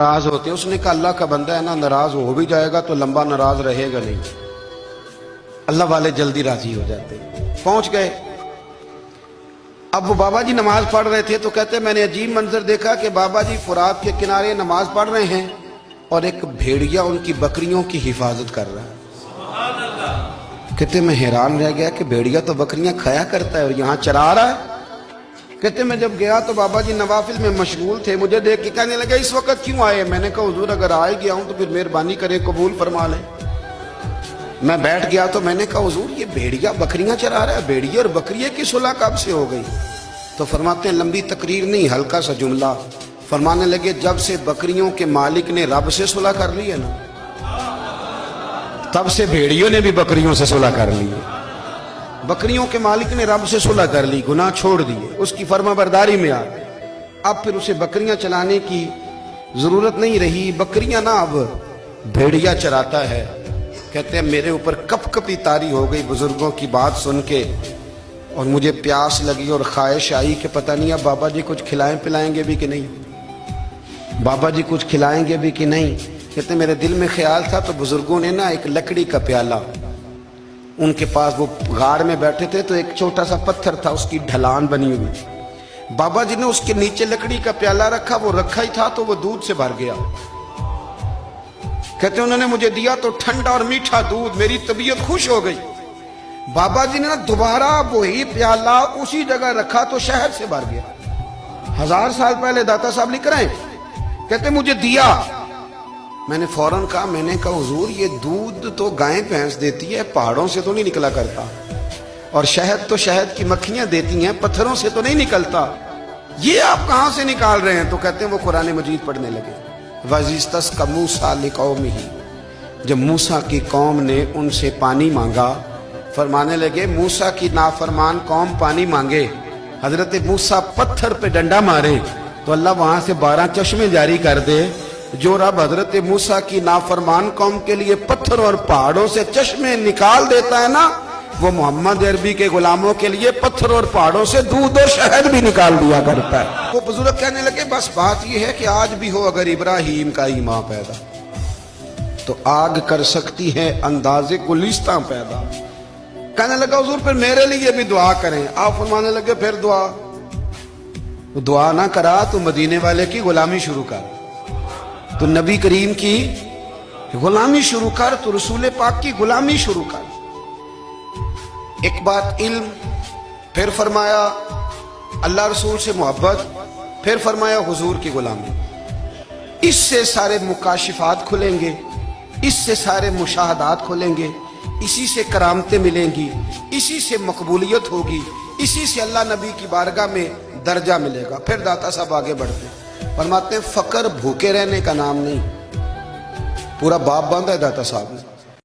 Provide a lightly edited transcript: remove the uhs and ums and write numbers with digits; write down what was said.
नाराज होते हैं। उसने कहा अल्लाह का बंदा है ना, नाराज हो भी जाएगा तो लंबा नाराज रहेगा नहीं। अल्लाह वाले जल्दी राजी हो जाते हैं। पहुंच गए। अब वो बाबा जी नमाज पढ़ रहे थे तो कहते मैंने अजीब मंजर देखा कि बाबा जी फुरात के किनारे नमाज पढ़ रहे हैं और एक भेड़िया उनकी बकरियों की हिफाजत कर रहा है। कहते मैं हैरान रह गया कि भेड़िया तो बकरियां खाया करता है और यहाँ चरा रहा है। कहते मैं जब गया तो बाबा जी नवाफिल में मशगूल थे, मुझे देख के कहने लगे इस वक्त क्यों आए? मैंने कहा हुजूर अगर आ गया हूं तो फिर मेहरबानी करे कबूल फरमा ले। मैं बैठ गया तो मैंने कहा हुजूर ये भेड़िया बकरियां चरा रहा है, भेड़िया और बकरिया की सुलह कब से हो गई? तो फरमाते हैं लंबी तकरीर नहीं, हल्का सा जुमला। फरमाने लगे जब से बकरियों के मालिक ने रब से सुलह कर ली है ना, तब से भेड़ियों ने भी बकरियों से सुलह कर ली है। बकरियों के मालिक ने रब से सुलह कर ली, गुनाह छोड़ दिए, उसकी फर्माबरदारी में आ गए। अब फिर उसे बकरियां चलाने की जरूरत नहीं रही। बकरियां ना अब भेड़िया चराता है। कहते हैं मेरे ऊपर कपकपी तारी हो गई बुजुर्गों की बात सुन के, और मुझे प्यास लगी और ख्वाहिश आई कि पता नहीं अब बाबा जी कुछ खिलाएं पिलाएंगे भी कि नहीं, बाबा जी कुछ खिलाएंगे भी कि नहीं। कहते मेरे दिल में ख्याल था तो बुजुर्गों ने ना एक लकड़ी का प्याला, उनके पास वो गाड़ में बैठे थे तो एक छोटा सा पत्थर था, उसकी ढलान बनी हुई। बाबा जी ने उसके नीचे लकड़ी का प्याला रखा, वो रखा ही था तो वो दूध से भर गया। कहते उन्होंने मुझे दिया तो ठंडा और मीठा दूध, मेरी तबीयत खुश हो गई। बाबा जी ने ना दोबारा वही प्याला उसी जगह रखा तो शहद से भर गया। 1000 साल पहले दाता साहब लिख रहे हैं। कहते मुझे दिया, मैंने फौरन कहा, मैंने कहा हुजूर ये दूध तो गाय भैंस देती है, पहाड़ों से तो नहीं निकला करता, और शहद तो शहद की मक्खियां देती हैं, पत्थरों से तो नहीं निकलता, ये आप कहां से निकाल रहे हैं? तो कहते हैं वो कुरान मजीद पढ़ने लगे। वज़िस्तस का मूसा लिकौमिही, जब मूसा की कौम ने उनसे पानी मांगा, फरमाने लगे मूसा की नाफरमान कौम पानी मांगे, हजरत मूसा पत्थर पे डंडा मारे तो अल्लाह वहां से 12 चश्मे जारी कर दे। जो रब हजरत मूसा की नाफरमान कौम के लिए पत्थर और पहाड़ों से चश्मे निकाल देता है ना, वो मोहम्मद अरबी के गुलामों के लिए पत्थर और पहाड़ों से दूध और शहद भी निकाल दिया करता है। वो बुजुर्ग कहने लगे बस बात यह है कि आज भी हो अगर इब्राहिम का ईमान पैदा तो आग कर सकती है अंदाजे गुलिस्तां पैदा। कहने लगा हुजूर फिर मेरे लिए भी दुआ करें। आप फरमाने लगे फिर दुआ ना करा तो मदीने वाले की गुलामी शुरू कर, तो नबी करीम की गुलामी शुरू कर, तो रसूल पाक की गुलामी शुरू कर। एक बात इल्म, फिर फरमाया अल्लाह रसूल से मोहब्बत, फिर फरमाया हुजूर की गुलामी। इससे सारे मुकाशिफात खुलेंगे, इससे सारे मुशाहदात खुलेंगे, इसी से करामतें मिलेंगी, इसी से मकबूलियत होगी, इसी से अल्लाह नबी की बारगाह में दर्जा मिलेगा। फिर दाता साहब आगे बढ़ते हैं, फरमाते हैं फकर भूखे रहने का नाम नहीं, पूरा बाप बांधा है दाता साहब ने।